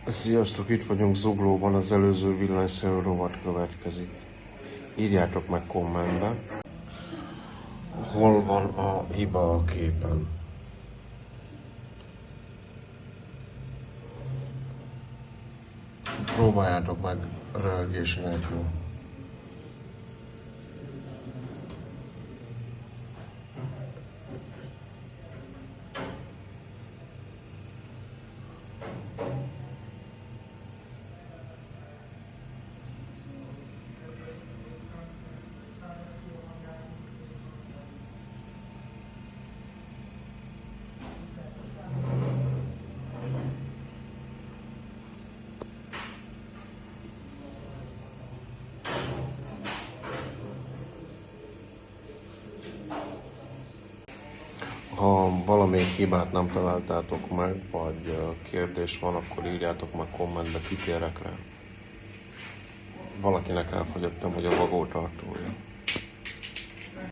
Sziasztok, itt vagyunk Zuglóban, az előző villanyszerű rovat következik. Írjátok meg kommentben, hol van a hiba a képen. Próbáljátok meg röhögés nélkül. Ha valamelyik hibát nem találtátok meg, vagy kérdés van, akkor írjátok meg kommentbe, kitérek rá. Valakinek elfogyott hogy a vagótartója.